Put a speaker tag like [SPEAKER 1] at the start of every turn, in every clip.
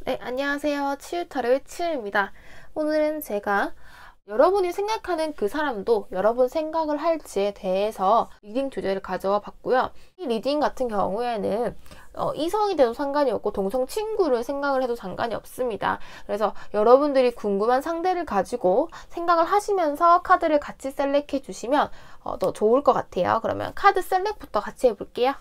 [SPEAKER 1] 네, 안녕하세요. 치유타로의 치유입니다. 오늘은 제가 여러분이 생각하는 그 사람도 여러분 생각을 할지에 대해서 리딩 주제를 가져와 봤고요. 이 리딩 같은 경우에는 이성이 돼도 상관이 없고 동성 친구를 생각을 해도 상관이 없습니다. 그래서 여러분들이 궁금한 상대를 가지고 생각을 하시면서 카드를 같이 셀렉해 주시면 더 좋을 것 같아요. 그러면 카드 셀렉부터 같이 해볼게요.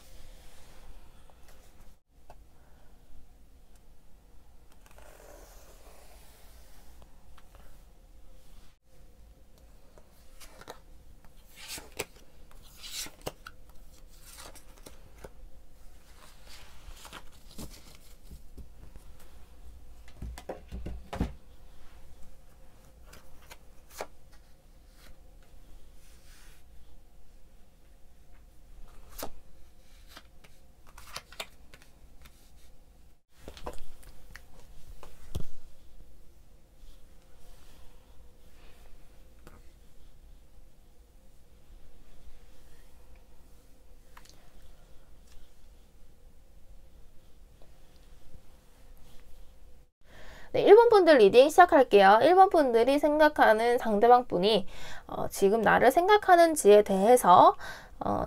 [SPEAKER 1] 네, 1번 분들 리딩 시작할게요. 1번 분들이 생각하는 상대방 분이 지금 나를 생각하는지에 대해서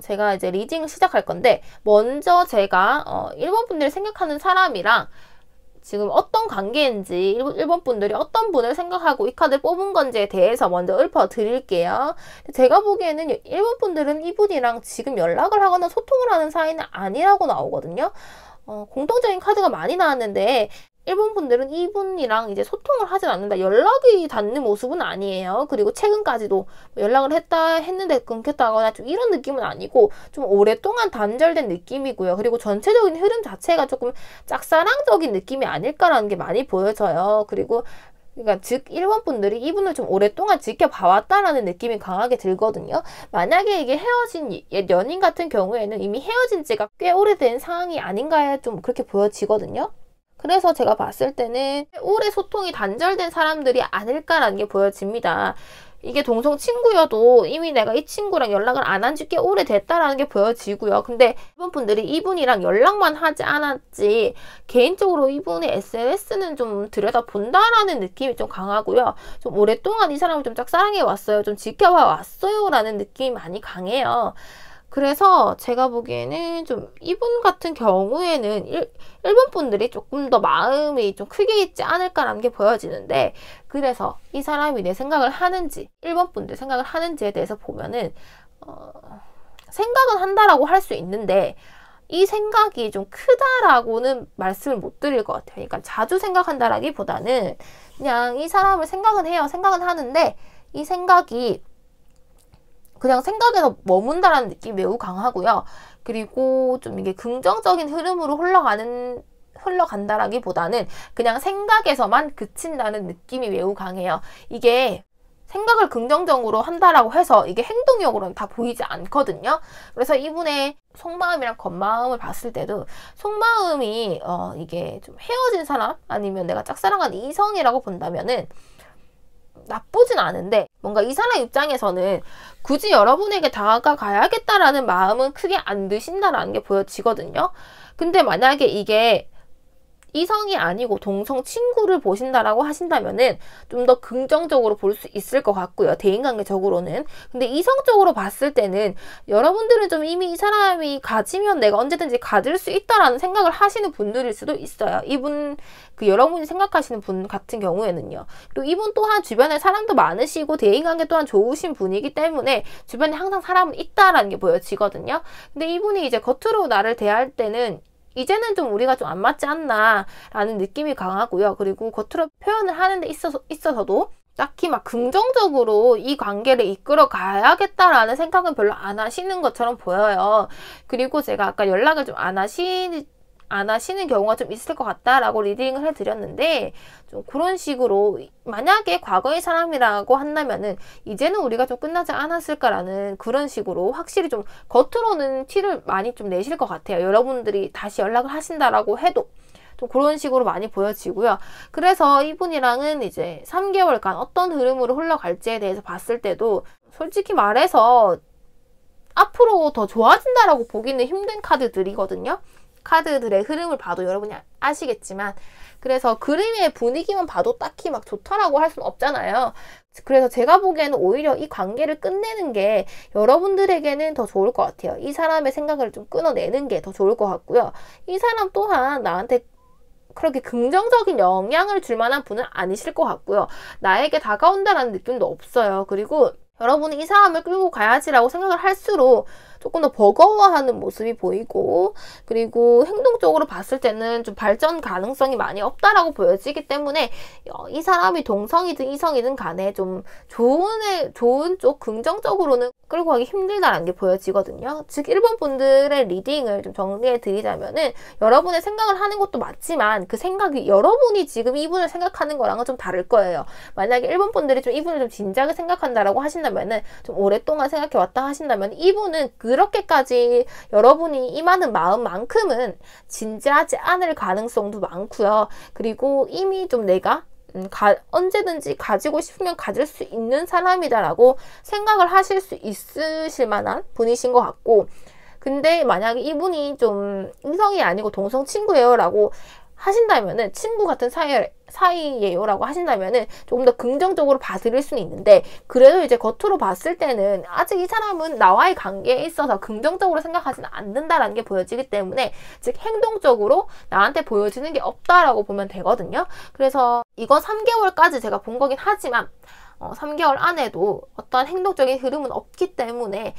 [SPEAKER 1] 제가 이제 리딩을 시작할 건데, 먼저 제가 1번 분들이 생각하는 사람이랑 지금 어떤 관계인지, 1번 분들이 어떤 분을 생각하고 이 카드를 뽑은 건지에 대해서 먼저 읊어드릴게요. 제가 보기에는 1번 분들은 이분이랑 지금 연락을 하거나 소통을 하는 사이는 아니라고 나오거든요. 공통적인 카드가 많이 나왔는데 1번 분들은 이분이랑 이제 소통을 하진 않는다, 연락이 닿는 모습은 아니에요. 그리고 최근까지도 연락을 했는데 끊겼다거나 좀 이런 느낌은 아니고 좀 오랫동안 단절된 느낌이고요. 그리고 전체적인 흐름 자체가 조금 짝사랑적인 느낌이 아닐까라는 게 많이 보여져요. 그리고 그러니까 즉 1번 분들이 이분을 좀 오랫동안 지켜봐왔다라는 느낌이 강하게 들거든요. 만약에 이게 헤어진 연인 같은 경우에는 이미 헤어진 지가 꽤 오래된 상황이 아닌가 좀 그렇게 보여지거든요. 그래서 제가 봤을 때는 오래 소통이 단절된 사람들이 아닐까라는 게 보여집니다. 이게 동성 친구여도 이미 내가 이 친구랑 연락을 안 한 지 꽤 오래됐다라는 게 보여지고요. 근데 이번 분들이 이분이랑 연락만 하지 않았지 개인적으로 이분의 SNS는 좀 들여다본다라는 느낌이 좀 강하고요. 좀 오랫동안 이 사람을 좀 짝사랑해 왔어요. 좀 지켜봐 왔어요 라는 느낌이 많이 강해요. 그래서 제가 보기에는 좀 이분 같은 경우에는 1번 분들이 조금 더 마음이 좀 크게 있지 않을까라는 게 보여지는데, 그래서 이 사람이 내 생각을 하는지, 1번 분들 생각을 하는지에 대해서 보면은 생각은 한다라고 할 수 있는데 이 생각이 좀 크다라고는 말씀을 못 드릴 것 같아요. 그러니까 자주 생각한다라기보다는 그냥 이 사람을 생각은 해요. 생각은 하는데 이 생각이 그냥 생각에서 머문다라는 느낌이 매우 강하고요. 그리고 좀 이게 긍정적인 흐름으로 흘러간다라기보다는 그냥 생각에서만 그친다는 느낌이 매우 강해요. 이게 생각을 긍정적으로 한다라고 해서 이게 행동력으로는 다 보이지 않거든요. 그래서 이분의 속마음이랑 겉마음을 봤을 때도 속마음이 이게 좀 헤어진 사람 아니면 내가 짝사랑한 이성이라고 본다면은 나쁘진 않은데 뭔가 이 사람 입장에서는 굳이 여러분에게 다가가야겠다라는 마음은 크게 안 드신다라는 게 보여지거든요. 근데 만약에 이게 이성이 아니고 동성 친구를 보신다라고 하신다면은 좀 더 긍정적으로 볼 수 있을 것 같고요. 대인관계적으로는. 근데 이성적으로 봤을 때는 여러분들은 좀 이미 이 사람이 가지면 내가 언제든지 가질 수 있다라는 생각을 하시는 분들일 수도 있어요. 이분, 여러분이 생각하시는 분 같은 경우에는요. 그리고 이분 또한 주변에 사람도 많으시고 대인관계 또한 좋으신 분이기 때문에 주변에 항상 사람은 있다라는 게 보여지거든요. 근데 이분이 이제 겉으로 나를 대할 때는 이제는 좀 우리가 좀 안 맞지 않나 라는 느낌이 강하고요. 그리고 겉으로 표현을 하는 데 있어서도 딱히 막 긍정적으로 이 관계를 이끌어 가야겠다라는 생각은 별로 안 하시는 것처럼 보여요. 그리고 제가 아까 연락을 좀 안 하시는 경우가 좀 있을 것 같다라고 리딩을 해드렸는데, 좀 그런 식으로 만약에 과거의 사람이라고 한다면은 이제는 우리가 좀 끝나지 않았을까라는 그런 식으로 확실히 좀 겉으로는 티를 많이 좀 내실 것 같아요. 여러분들이 다시 연락을 하신다라고 해도 좀 그런 식으로 많이 보여지고요. 그래서 이분이랑은 이제 3개월간 어떤 흐름으로 흘러갈지에 대해서 봤을 때도 솔직히 말해서 앞으로 더 좋아진다라고 보기는 힘든 카드들이거든요. 카드들의 흐름을 봐도 여러분이 아시겠지만, 그래서 그림의 분위기만 봐도 딱히 막 좋다라고 할 수는 없잖아요. 그래서 제가 보기에는 오히려 이 관계를 끝내는 게 여러분들에게는 더 좋을 것 같아요. 이 사람의 생각을 좀 끊어내는 게 더 좋을 것 같고요. 이 사람 또한 나한테 그렇게 긍정적인 영향을 줄 만한 분은 아니실 것 같고요. 나에게 다가온다라는 느낌도 없어요. 그리고 여러분이 이 사람을 끌고 가야지라고 생각을 할수록 조금 더 버거워하는 모습이 보이고, 그리고 행동적으로 봤을 때는 좀 발전 가능성이 많이 없다라고 보여지기 때문에 이 사람이 동성이든 이성이든 간에 좀 좋은 쪽 긍정적으로는 끌고 가기 힘들다라는 게 보여지거든요. 즉 1번 분들의 리딩을 좀 정리해 드리자면은, 여러분의 생각을 하는 것도 맞지만 그 생각이 여러분이 지금 이분을 생각하는 거랑은 좀 다를 거예요. 만약에 1번 분들이 좀 이분을 좀 진지하게 생각한다라고 하신다면은, 좀 오랫동안 생각해 왔다 하신다면, 이분은 그렇게까지 여러분이 임하는 마음만큼은 진지하지 않을 가능성도 많고요. 그리고 이미 좀 내가 언제든지 가지고 싶으면 가질 수 있는 사람이다라고 생각을 하실 수 있으실 만한 분이신 것 같고, 근데 만약에 이분이 좀 이성이 아니고 동성 친구예요 라고 하신다면은, 친구 같은 사이예요 라고 하신다면은 조금 더 긍정적으로 봐드릴 수는 있는데, 그래도 이제 겉으로 봤을 때는 아직 이 사람은 나와의 관계에 있어서 긍정적으로 생각하지는 않는다라는 게 보여지기 때문에, 즉 행동적으로 나한테 보여지는 게 없다라고 보면 되거든요. 그래서 이건 3개월까지 제가 본 거긴 하지만 3개월 안에도 어떤 행동적인 흐름은 없기 때문에,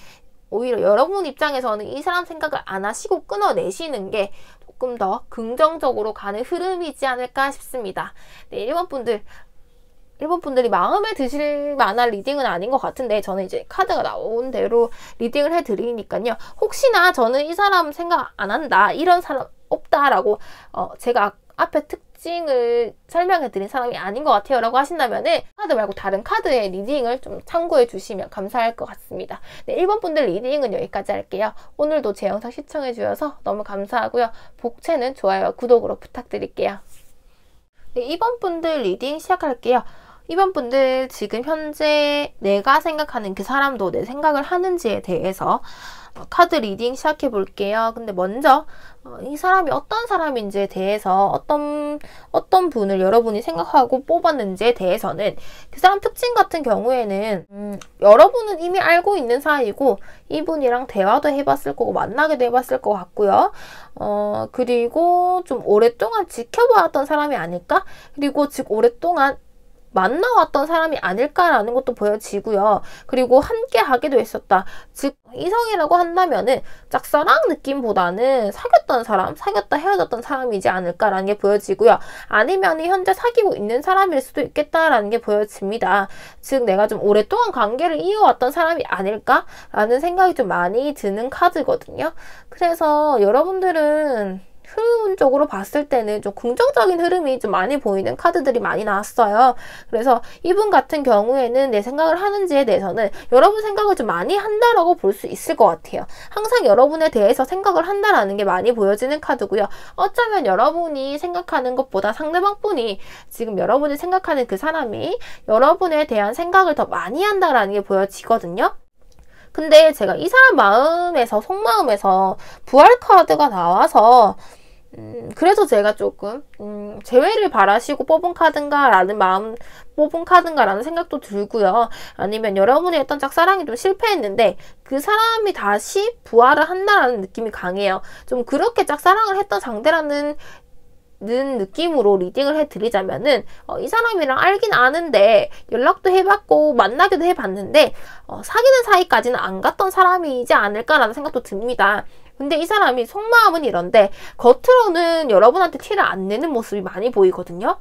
[SPEAKER 1] 오히려 여러분 입장에서는 이 사람 생각을 안 하시고 끊어내시는 게 조금 더 긍정적으로 가는 흐름이지 않을까 싶습니다. 네, 1번 분들이 마음에 드실 만한 리딩은 아닌 것 같은데, 저는 이제 카드가 나온 대로 리딩을 해드리니까요. 혹시나 저는 이 사람 생각 안 한다, 이런 사람 없다라고 제가 앞에 특징을 설명해 드린 사람이 아닌 것 같아요 라고 하신다면은, 카드 말고 다른 카드의 리딩을 좀 참고해 주시면 감사할 것 같습니다. 네, 1번 분들 리딩은 여기까지 할게요. 오늘도 제 영상 시청해 주셔서 너무 감사하고요. 복채는 좋아요와 구독으로 부탁드릴게요. 네, 2번 분들 리딩 시작할게요. 2번 분들, 지금 현재 내가 생각하는 그 사람도 내 생각을 하는지에 대해서 카드 리딩 시작해 볼게요. 근데 먼저 이 사람이 어떤 사람인지에 대해서, 어떤 분을 여러분이 생각하고 뽑았는지에 대해서는, 그 사람 특징 같은 경우에는 여러분은 이미 알고 있는 사이고 이분이랑 대화도 해봤을 거고 만나기도 해봤을 것 같고요. 그리고 좀 오랫동안 지켜봐왔던 사람이 아닐까? 그리고 즉 오랫동안 만나왔던 사람이 아닐까라는 것도 보여지고요. 그리고 함께 하기도 했었다. 즉 이성이라고 한다면은 짝사랑 느낌보다는 사귀었다 헤어졌던 사람이지 않을까라는 게 보여지고요. 아니면 현재 사귀고 있는 사람일 수도 있겠다라는 게 보여집니다. 즉 내가 좀 오랫동안 관계를 이어왔던 사람이 아닐까라는 생각이 좀 많이 드는 카드거든요. 그래서 여러분들은 흐름적으로 봤을 때는 좀 긍정적인 흐름이 좀 많이 보이는 카드들이 많이 나왔어요. 그래서 이분 같은 경우에는 내 생각을 하는지에 대해서는 여러분 생각을 좀 많이 한다라고 볼 수 있을 것 같아요. 항상 여러분에 대해서 생각을 한다라는 게 많이 보여지는 카드고요. 어쩌면 여러분이 생각하는 것보다 상대방분이, 지금 여러분이 생각하는 그 사람이 여러분에 대한 생각을 더 많이 한다라는 게 보여지거든요. 근데 제가 이 사람 마음에서, 속마음에서 부활 카드가 나와서 그래서 제가 조금 재회를 바라시고 뽑은 카드인가라는 생각도 들고요. 아니면 여러분의 어떤 짝사랑이 좀 실패했는데 그 사람이 다시 부활을 한다라는 느낌이 강해요. 좀 그렇게 짝사랑을 했던 상대라는 느낌으로 리딩을 해드리자면은, 이 사람이랑 알긴 아는데 연락도 해봤고 만나기도 해봤는데 사귀는 사이까지는 안 갔던 사람이지 않을까라는 생각도 듭니다. 근데 이 사람이 속마음은 이런데 겉으로는 여러분한테 티를 안 내는 모습이 많이 보이거든요.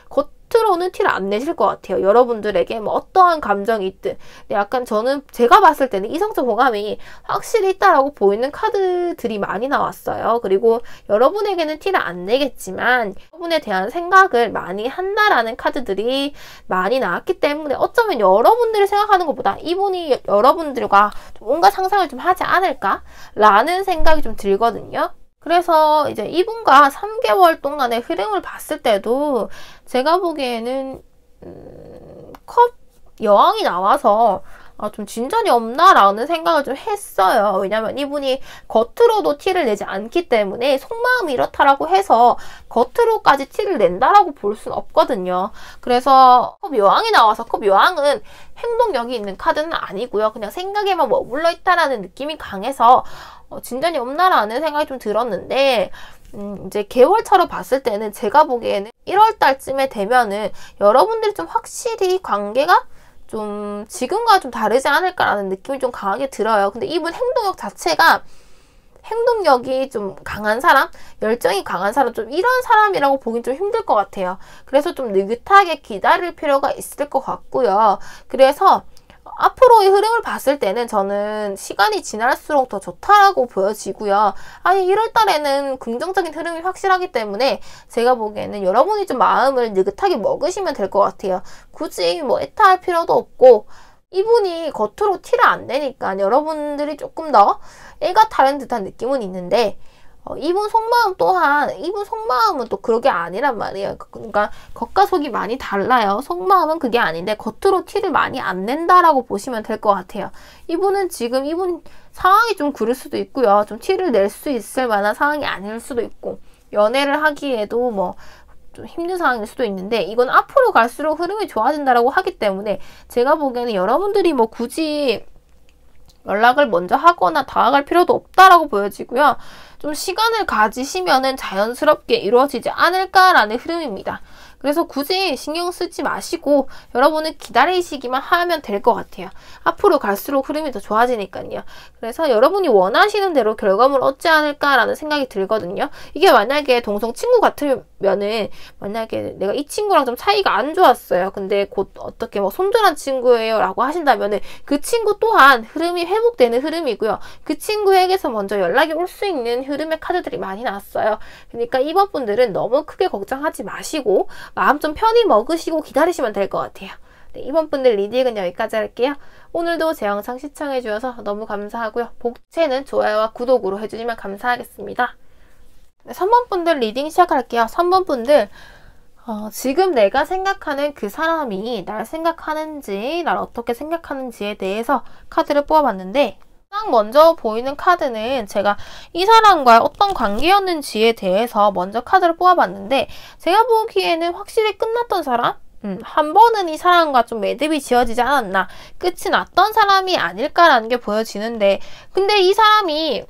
[SPEAKER 1] 겉으로는 티를 안 내실 것 같아요. 여러분들에게 뭐 어떠한 감정이 있든. 약간 제가 봤을 때는 이성적 호감이 확실히 있다라고 보이는 카드들이 많이 나왔어요. 그리고 여러분에게는 티를 안 내겠지만 여러분에 대한 생각을 많이 한다라는 카드들이 많이 나왔기 때문에, 어쩌면 여러분들이 생각하는 것보다 이분이 여러분들과 뭔가 상상을 좀 하지 않을까라는 생각이 좀 들거든요. 그래서 이제 이분과 3개월 동안의 흐름을 봤을 때도 제가 보기에는 컵 여왕이 나와서 좀 진전이 없나라는 생각을 좀 했어요. 왜냐면 이분이 겉으로도 티를 내지 않기 때문에 속마음이 이렇다라고 해서 겉으로까지 티를 낸다라고 볼 수는 없거든요. 그래서 컵 여왕이 나와서 컵 여왕은 행동력이 있는 카드는 아니고요. 그냥 생각에만 머물러 있다라는 느낌이 강해서 진전이 없나라는 생각이 좀 들었는데 이제 개월차로 봤을 때는 제가 보기에는 1월 달쯤에 되면은 여러분들이 좀 확실히 관계가 좀 지금과 좀 다르지 않을까라는 느낌이 좀 강하게 들어요. 근데 이분 행동력 자체가 행동력이 좀 강한 사람, 열정이 강한 사람, 좀 이런 사람이라고 보긴 좀 힘들 것 같아요. 그래서 좀 느긋하게 기다릴 필요가 있을 것 같고요. 그래서 앞으로의 흐름을 봤을 때는 저는 시간이 지날수록 더 좋다라고 보여지고요. 아니 1월 달에는 긍정적인 흐름이 확실하기 때문에 제가 보기에는 여러분이 좀 마음을 느긋하게 먹으시면 될 것 같아요. 굳이 뭐 애타할 필요도 없고 이분이 겉으로 티를 안 내니까 여러분들이 조금 더 애가 타는 듯한 느낌은 있는데 이분 속마음은 또 그게 아니란 말이에요. 그러니까 겉과 속이 많이 달라요. 속마음은 그게 아닌데 겉으로 티를 많이 안 낸다라고 보시면 될 것 같아요. 이분은 지금 이분 상황이 좀 그럴 수도 있고요. 좀 티를 낼 수 있을 만한 상황이 아닐 수도 있고 연애를 하기에도 뭐 좀 힘든 상황일 수도 있는데 이건 앞으로 갈수록 흐름이 좋아진다라고 하기 때문에 제가 보기에는 여러분들이 뭐 굳이 연락을 먼저 하거나 다가갈 필요도 없다라고 보여지고요. 좀 시간을 가지시면은 자연스럽게 이루어지지 않을까라는 흐름입니다. 그래서 굳이 신경 쓰지 마시고 여러분은 기다리시기만 하면 될 것 같아요. 앞으로 갈수록 흐름이 더 좋아지니까요. 그래서 여러분이 원하시는 대로 결과물 얻지 않을까라는 생각이 들거든요. 이게 만약에 동성 친구 같으면은 만약에 내가 이 친구랑 좀 사이가 안 좋았어요. 근데 곧 어떻게 뭐 손절한 친구예요 라고 하신다면은 그 친구 또한 흐름이 회복되는 흐름이고요. 그 친구에게서 먼저 연락이 올 수 있는 흐름의 카드들이 많이 나왔어요. 그러니까 이번 분들은 너무 크게 걱정하지 마시고 마음 좀 편히 먹으시고 기다리시면 될 것 같아요. 네, 이번 분들 리딩은 여기까지 할게요. 오늘도 제 영상 시청해주셔서 너무 감사하고요. 복채는 좋아요와 구독으로 해주시면 감사하겠습니다. 네, 3번 분들 리딩 시작할게요. 3번 분들 지금 내가 생각하는 그 사람이 날 생각하는지 날 어떻게 생각하는지에 대해서 카드를 뽑아봤는데 가장 먼저 보이는 카드는 제가 이 사람과의 어떤 관계였는지에 대해서 먼저 카드를 뽑아봤는데 제가 보기에는 확실히 끝났던 사람? 한 번은 이 사람과 좀 매듭이 지어지지 않았나 끝이 났던 사람이 아닐까라는 게 보여지는데 근데 이 사람이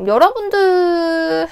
[SPEAKER 1] 여러분들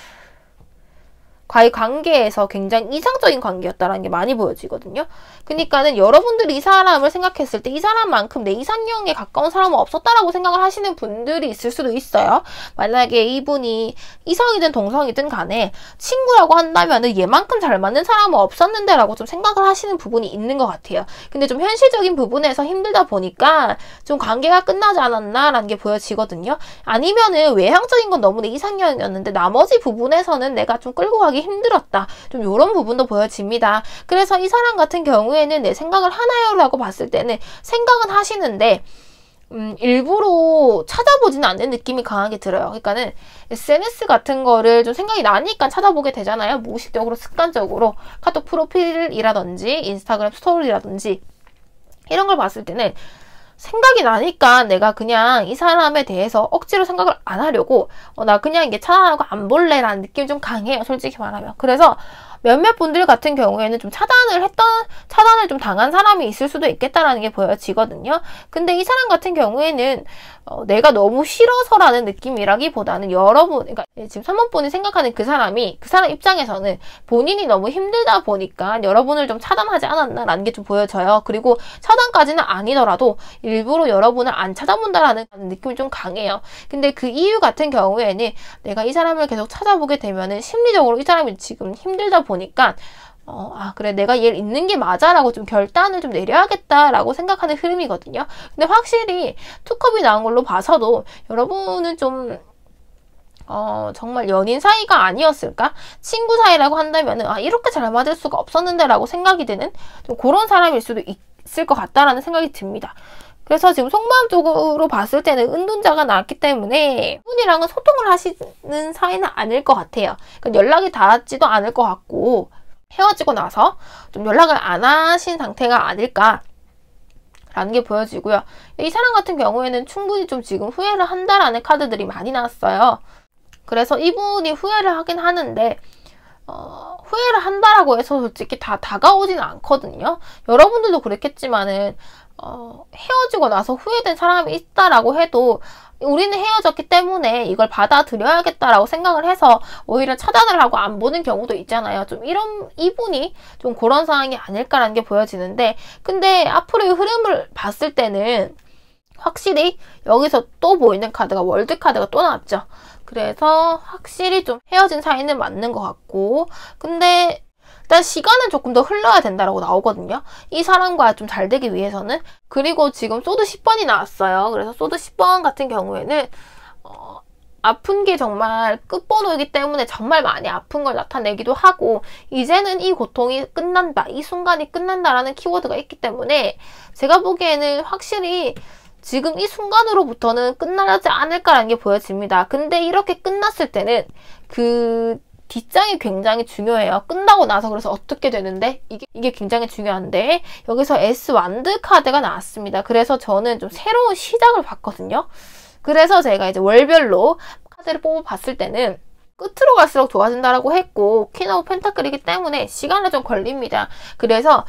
[SPEAKER 1] 과의 관계에서 굉장히 이상적인 관계였다는 게 많이 보여지거든요. 그러니까는 여러분들이 이 사람을 생각했을 때 이 사람만큼 내 이상형에 가까운 사람은 없었다라고 생각을 하시는 분들이 있을 수도 있어요. 만약에 이분이 이성이든 동성이든 간에 친구라고 한다면은 얘만큼 잘 맞는 사람은 없었는데 라고 좀 생각을 하시는 부분이 있는 것 같아요. 근데 좀 현실적인 부분에서 힘들다 보니까 좀 관계가 끝나지 않았나라는 게 보여지거든요. 아니면은 외향적인 건 너무 내 이상형이었는데 나머지 부분에서는 내가 좀 끌고 가기 힘들었다. 좀 이런 부분도 보여집니다. 그래서 이 사람 같은 경우에는 내 생각을 하나요? 라고 봤을 때는 생각은 하시는데 일부러 찾아보지는 않는 느낌이 강하게 들어요. 그러니까는 SNS 같은 거를 좀 생각이 나니까 찾아보게 되잖아요. 무의식적으로 습관적으로 카톡 프로필이라든지 인스타그램 스토리라든지 이런 걸 봤을 때는 생각이 나니까 내가 그냥 이 사람에 대해서 억지로 생각을 안 하려고 나 그냥 이게 차단하고 안 볼래 라는 느낌이 좀 강해요. 솔직히 말하면. 그래서 몇몇 분들 같은 경우에는 좀 차단을 좀 당한 사람이 있을 수도 있겠다라는 게 보여지거든요. 근데 이 사람 같은 경우에는 내가 너무 싫어서라는 느낌이라기보다는 그러니까 지금 3번 분이 생각하는 그 사람 입장에서는 본인이 너무 힘들다 보니까 여러분을 좀 차단하지 않았나라는 게 좀 보여져요. 그리고 차단까지는 아니더라도 일부러 여러분을 안 찾아본다라는 느낌이 좀 강해요. 근데 그 이유 같은 경우에는 내가 이 사람을 계속 찾아보게 되면은 심리적으로 이 사람이 지금 힘들다 보니까 그래 내가 얘를 잊는 게 맞아 라고 좀 결단을 좀 내려야겠다라고 생각하는 흐름이거든요. 근데 확실히 투컵이 나온 걸로 봐서도 여러분은 좀 정말 연인 사이가 아니었을까? 친구 사이라고 한다면은 이렇게 잘 맞을 수가 없었는데 라고 생각이 드는 좀 그런 사람일 수도 있을 것 같다라는 생각이 듭니다. 그래서 지금 속마음적으로 봤을 때는 은둔자가 나왔기 때문에 이분이랑은 소통을 하시는 사이는 아닐 것 같아요. 그러니까 연락이 닿았지도 않을 것 같고 헤어지고 나서 좀 연락을 안 하신 상태가 아닐까 라는 게 보여지고요. 이 사람 같은 경우에는 충분히 좀 지금 후회를 한다라는 카드들이 많이 나왔어요. 그래서 이분이 후회를 하긴 하는데 후회를 한다라고 해서 솔직히 다 다가오지는 않거든요. 여러분들도 그랬겠지만은 헤어지고 나서 후회된 사람이 있다라고 해도 우리는 헤어졌기 때문에 이걸 받아들여야겠다라고 생각을 해서 오히려 차단을 하고 안 보는 경우도 있잖아요. 좀 이분이 좀 그런 상황이 아닐까라는 게 보여지는데, 근데 앞으로의 흐름을 봤을 때는 확실히 여기서 또 보이는 카드가 월드 카드가 또 나왔죠. 그래서 확실히 좀 헤어진 사이는 맞는 것 같고, 근데 일단 시간은 조금 더 흘러야 된다라고 나오거든요. 이 사람과 좀 잘 되기 위해서는. 그리고 지금 소드 10번이 나왔어요. 그래서 소드 10번 같은 경우에는 아픈 게 정말 끝번호이기 때문에 정말 많이 아픈 걸 나타내기도 하고, 이제는 이 고통이 끝난다, 이 순간이 끝난다라는 키워드가 있기 때문에 제가 보기에는 확실히 지금 이 순간으로부터는 끝나지 않을까라는 게 보여집니다. 근데 이렇게 끝났을 때는 그 뒷장이 굉장히 중요해요. 끝나고 나서 그래서 어떻게 되는데 이게 굉장히 중요한데, 여기서 S 완드 카드가 나왔습니다. 그래서 저는 좀 새로운 시작을 봤거든요. 그래서 제가 이제 월별로 카드를 뽑아봤을 때는 끝으로 갈수록 좋아진다라고 했고, 퀸 오브 펜타클이기 때문에 시간이 좀 걸립니다. 그래서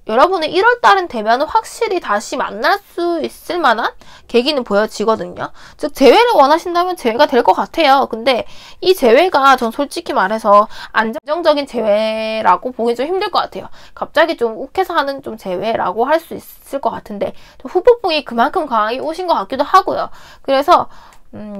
[SPEAKER 1] 여러분은 1월달은 되면 확실히 다시 만날 수 있을 만한 계기는 보여지거든요. 즉 재회를 원하신다면 재회가 될 것 같아요. 근데 이 재회가 전 솔직히 말해서 안정적인 재회라고 보기 좀 힘들 것 같아요. 갑자기 좀 욱해서 하는 좀 재회라고 할 수 있을 것 같은데, 좀 후폭풍이 그만큼 강하게 오신 것 같기도 하고요. 그래서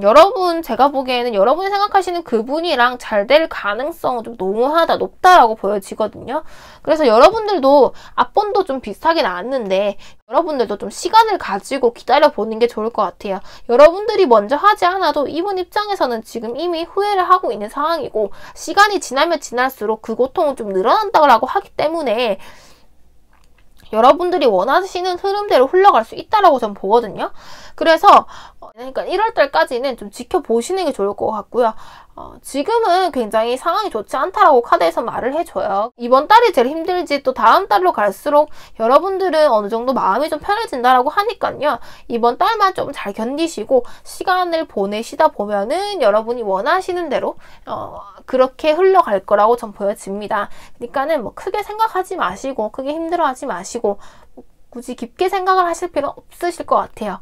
[SPEAKER 1] 여러분, 제가 보기에는 여러분이 생각하시는 그분이랑 잘 될 가능성은 좀 너무하다, 높다라고 보여지거든요. 그래서 여러분들도 앞번도 좀 비슷하게 나왔는데 여러분들도 좀 시간을 가지고 기다려보는 게 좋을 것 같아요. 여러분들이 먼저 하지 않아도 이분 입장에서는 지금 이미 후회를 하고 있는 상황이고, 시간이 지나면 지날수록 그 고통은 좀 늘어난다고 하기 때문에 여러분들이 원하시는 흐름대로 흘러갈 수 있다라고 저는 보거든요. 그래서 그러니까 1월달까지는 좀 지켜보시는 게 좋을 것 같고요. 지금은 굉장히 상황이 좋지 않다라고 카드에서 말을 해줘요. 이번 달이 제일 힘들지 또 다음 달로 갈수록 여러분들은 어느 정도 마음이 좀 편해진다라고 하니까요. 이번 달만 좀 잘 견디시고 시간을 보내시다 보면은 여러분이 원하시는 대로 그렇게 흘러갈 거라고 전 보여집니다. 그러니까는 뭐 크게 생각하지 마시고 크게 힘들어하지 마시고 굳이 깊게 생각을 하실 필요는 없으실 것 같아요.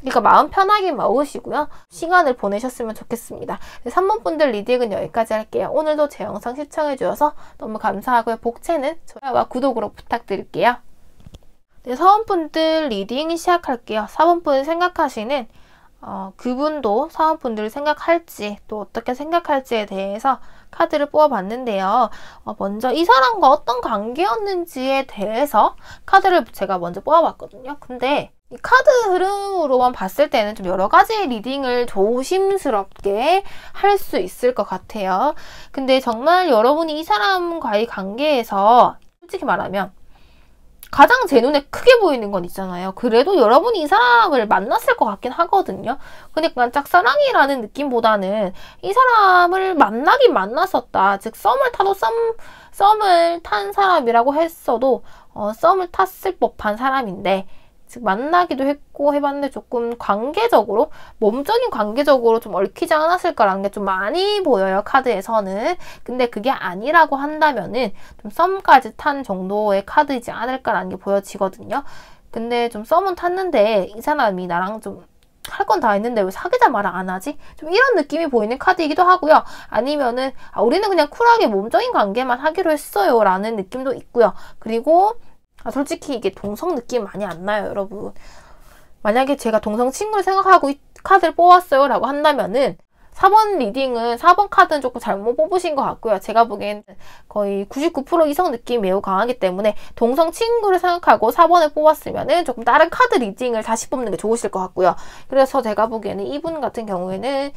[SPEAKER 1] 그러니까 마음 편하게 먹으시고요. 시간을 보내셨으면 좋겠습니다. 3번 분들 리딩은 여기까지 할게요. 오늘도 제 영상 시청해주셔서 너무 감사하고요. 복채는 좋아요와 구독으로 부탁드릴게요. 네, 4번 분들 리딩 시작할게요. 4번 분 생각하시는 그분도 4번 분들을 생각할지 또 어떻게 생각할지에 대해서 카드를 뽑아봤는데요. 먼저 이 사람과 어떤 관계였는지에 대해서 카드를 제가 먼저 뽑아봤거든요. 근데 이 카드 흐름으로만 봤을 때는 좀 여러 가지 리딩을 조심스럽게 할 수 있을 것 같아요. 근데 정말 여러분이 이 사람과의 관계에서 솔직히 말하면 가장 제 눈에 크게 보이는 건 있잖아요. 그래도 여러분이 이 사람을 만났을 것 같긴 하거든요. 그러니까 짝사랑이라는 느낌보다는 이 사람을 만나긴 만났었다. 즉 썸을 탄 사람이라고 했어도 썸을 탔을 법한 사람인데, 즉 만나기도 했고 해봤는데 조금 관계적으로, 몸적인 관계적으로 좀 얽히지 않았을까라는 게 좀 많이 보여요, 카드에서는. 근데 그게 아니라고 한다면은 좀 썸까지 탄 정도의 카드이지 않을까라는 게 보여지거든요. 근데 좀 썸은 탔는데 이 사람이 나랑 좀 할 건 다 했는데 왜 사귀자 말을 안 하지? 좀 이런 느낌이 보이는 카드이기도 하고요. 아니면은 우리는 그냥 쿨하게 몸적인 관계만 하기로 했어요 라는 느낌도 있고요. 그리고 솔직히 이게 동성 느낌 많이 안 나요, 여러분. 만약에 제가 동성 친구를 생각하고 이 카드를 뽑았어요 라고 한다면은 4번 리딩은 4번 카드는 조금 잘못 뽑으신 것 같고요. 제가 보기엔 거의 99% 이성 느낌이 매우 강하기 때문에 동성 친구를 생각하고 4번을 뽑았으면은 조금 다른 카드 리딩을 다시 뽑는 게 좋으실 것 같고요. 그래서 제가 보기에는 이분 같은 경우에는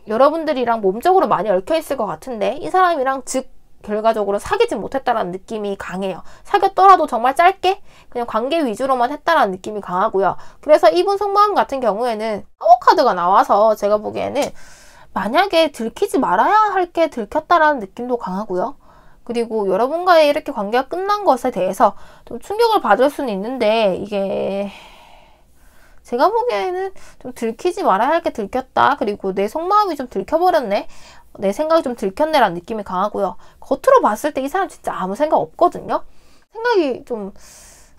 [SPEAKER 1] 여러분들이랑 몸적으로 많이 얽혀 있을 것 같은데 이 사람이랑 즉 결과적으로 사귀지 못했다라는 느낌이 강해요. 사귀었더라도 정말 짧게 그냥 관계 위주로만 했다라는 느낌이 강하고요. 그래서 이분 속마음 같은 경우에는 타워 카드가 나와서 제가 보기에는 만약에 들키지 말아야 할 게 들켰다라는 느낌도 강하고요. 그리고 여러분과의 이렇게 관계가 끝난 것에 대해서 좀 충격을 받을 수는 있는데, 이게 제가 보기에는 좀 들키지 말아야 할 게 들켰다. 그리고 내 속마음이 좀 들켜버렸네. 내 생각이 좀 들켰네 라는 느낌이 강하고요. 겉으로 봤을 때 이 사람 진짜 아무 생각 없거든요. 생각이 좀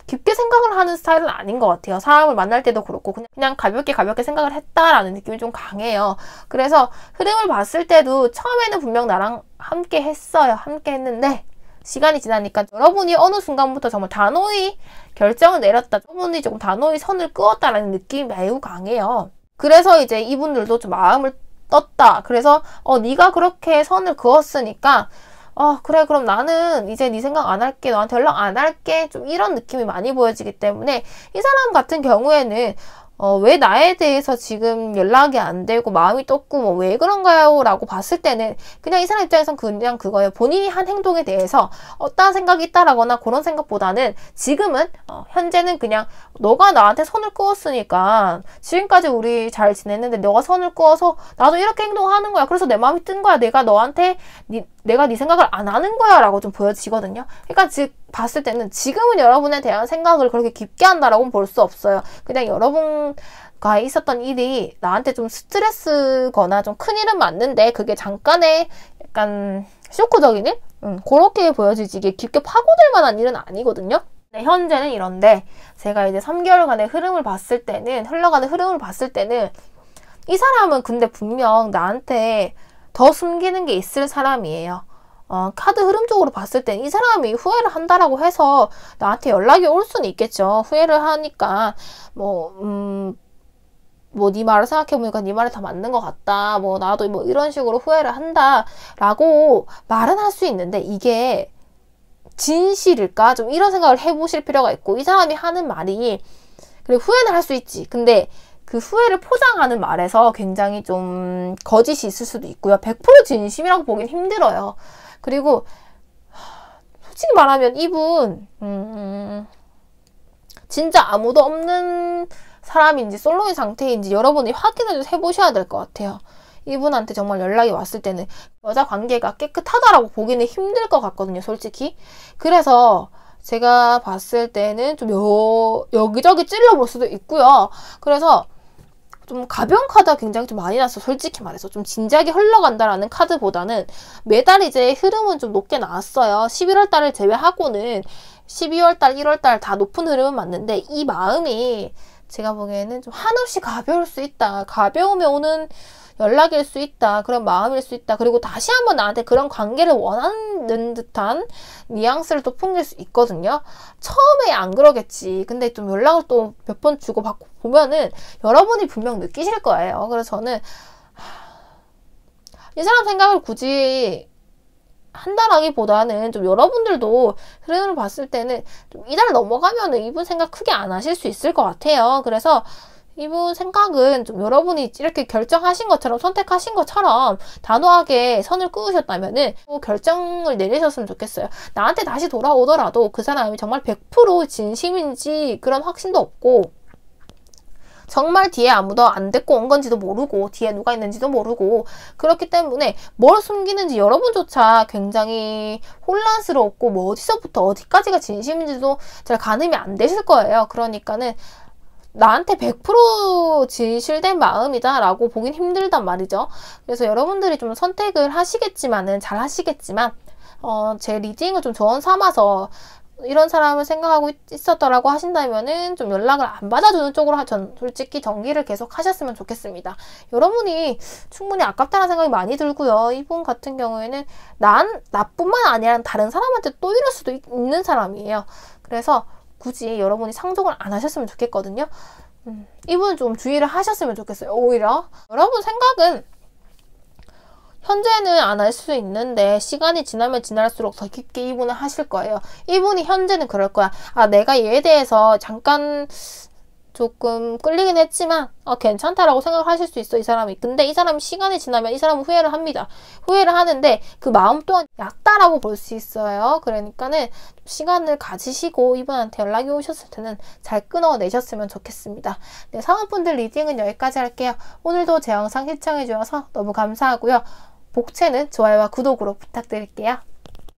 [SPEAKER 1] 깊게 생각을 하는 스타일은 아닌 것 같아요. 사람을 만날 때도 그렇고 그냥 가볍게 생각을 했다라는 느낌이 좀 강해요. 그래서 흐름을 봤을 때도 처음에는 분명 나랑 함께 했어요. 함께 했는데 시간이 지나니까 여러분이 어느 순간부터 정말 단호히 결정을 내렸다. 여러분이 조금 단호히 선을 그었다라는 느낌이 매우 강해요. 그래서 이제 이분들도 좀 마음을 떴다. 그래서 네가 그렇게 선을 그었으니까 그래 그럼 나는 이제 네 생각 안 할게. 너한테 연락 안 할게. 좀 이런 느낌이 많이 보여지기 때문에 이 사람 같은 경우에는 왜 나에 대해서 지금 연락이 안 되고 마음이 떴고 뭐 왜 그런가요? 라고 봤을 때는 그냥 이 사람 입장에선 그냥 그거예요. 본인이 한 행동에 대해서 어떤 생각이 있다라거나 그런 생각보다는 지금은 현재는 그냥 너가 나한테 선을 그었으니까 지금까지 우리 잘 지냈는데 너가 선을 그어서 나도 이렇게 행동하는 거야. 그래서 내 마음이 뜬 거야. 내가 너한테 내가 네 생각을 안 하는 거야 라고 좀 보여지거든요. 그러니까 즉 봤을 때는 지금은 여러분에 대한 생각을 그렇게 깊게 한다라고는 볼 수 없어요. 그냥 여러분과 있었던 일이 나한테 좀 스트레스거나 좀 큰 일은 맞는데 그게 잠깐의 약간 쇼크적인 일? 그렇게 보여지지 이게 깊게 파고들 만한 일은 아니거든요. 네, 현재는 이런데 제가 이제 3개월간의 흐름을 봤을 때는 흘러가는 흐름을 봤을 때는 이 사람은 근데 분명 나한테 더 숨기는 게 있을 사람이에요. 카드 흐름적으로 봤을 땐 이 사람이 후회를 한다라고 해서 나한테 연락이 올 수는 있겠죠. 후회를 하니까 네 말을 생각해보니까 네 말이 다 맞는 것 같다. 나도 뭐 이런 식으로 후회를 한다라고 말은 할 수 있는데 이게 진실일까? 좀 이런 생각을 해보실 필요가 있고 이 사람이 하는 말이 그래 후회는 할 수 있지. 근데 그 후회를 포장하는 말에서 굉장히 좀 거짓이 있을 수도 있고요. 100% 진심이라고 보긴 힘들어요. 그리고 솔직히 말하면 이분 진짜 아무도 없는 사람인지 솔로인 상태인지 여러분이 확인을 해보셔야 될 것 같아요. 이분한테 정말 연락이 왔을 때는 여자 관계가 깨끗하다라고 보기는 힘들 것 같거든요. 솔직히. 그래서 제가 봤을 때는 좀 여기저기 찔러볼 수도 있고요. 그래서 좀 가벼운 카드가 굉장히 좀 많이 났어. 솔직히 말해서 좀 진지하게 흘러간다라는 카드보다는 매달 이제 흐름은 좀 높게 나왔어요. 11월 달을 제외하고는 12월 달, 1월 달 다 높은 흐름은 맞는데 이 마음이 제가 보기에는 좀 한없이 가벼울 수 있다. 가벼움에 오는 연락일 수 있다. 그런 마음일 수 있다. 그리고 다시 한번 나한테 그런 관계를 원하는 듯한 뉘앙스를 또 풍길 수 있거든요. 처음에 안 그러겠지. 근데 좀 연락을 또 몇 번 주고받고 보면은 여러분이 분명 느끼실 거예요. 그래서 저는 이 사람 생각을 굳이 한다라기보다는 좀 여러분들도 흐름을 봤을 때는 좀 이달 넘어가면은 이분 생각 크게 안 하실 수 있을 것 같아요. 그래서 이분 생각은 좀 여러분이 이렇게 결정하신 것처럼 선택하신 것처럼 단호하게 선을 그으셨다면은 결정을 내리셨으면 좋겠어요. 나한테 다시 돌아오더라도 그 사람이 정말 100% 진심인지 그런 확신도 없고 정말 뒤에 아무도 안 데리고 온 건지도 모르고 뒤에 누가 있는지도 모르고 그렇기 때문에 뭘 숨기는지 여러분조차 굉장히 혼란스럽고 뭐 어디서부터 어디까지가 진심인지도 잘 가늠이 안 되실 거예요. 그러니까는 나한테 100% 진실된 마음이다 라고 보긴 힘들단 말이죠. 그래서 여러분들이 좀 선택을 하시겠지만은 잘 하시겠지만 제 리딩을 좀 조언 삼아서 이런 사람을 생각하고 있었더라고 하신다면은 좀 연락을 안 받아주는 쪽으로 솔직히 전기를 계속 하셨으면 좋겠습니다. 여러분이 충분히 아깝다는 생각이 많이 들고요. 이분 같은 경우에는 나뿐만 아니라 다른 사람한테 또 이럴 수도 있는 사람이에요. 그래서 굳이 여러분이 상종을 안 하셨으면 좋겠거든요. 이분은 좀 주의를 하셨으면 좋겠어요. 오히려 여러분 생각은 현재는 안 할 수 있는데 시간이 지나면 지날수록 더 깊게 이분은 하실 거예요. 이분이 현재는 그럴 거야. 내가 얘에 대해서 잠깐 조금 끌리긴 했지만 괜찮다라고 생각을 하실 수 있어 이 사람이. 근데 이 사람이 시간이 지나면 이 사람은 후회를 합니다. 후회를 하는데 그 마음 또한 얕다라고 볼 수 있어요. 그러니까는 시간을 가지시고 이분한테 연락이 오셨을 때는 잘 끊어내셨으면 좋겠습니다. 네, 상황분들 리딩은 여기까지 할게요. 오늘도 제 영상 시청해주셔서 너무 감사하고요. 복채는 좋아요와 구독으로 부탁드릴게요.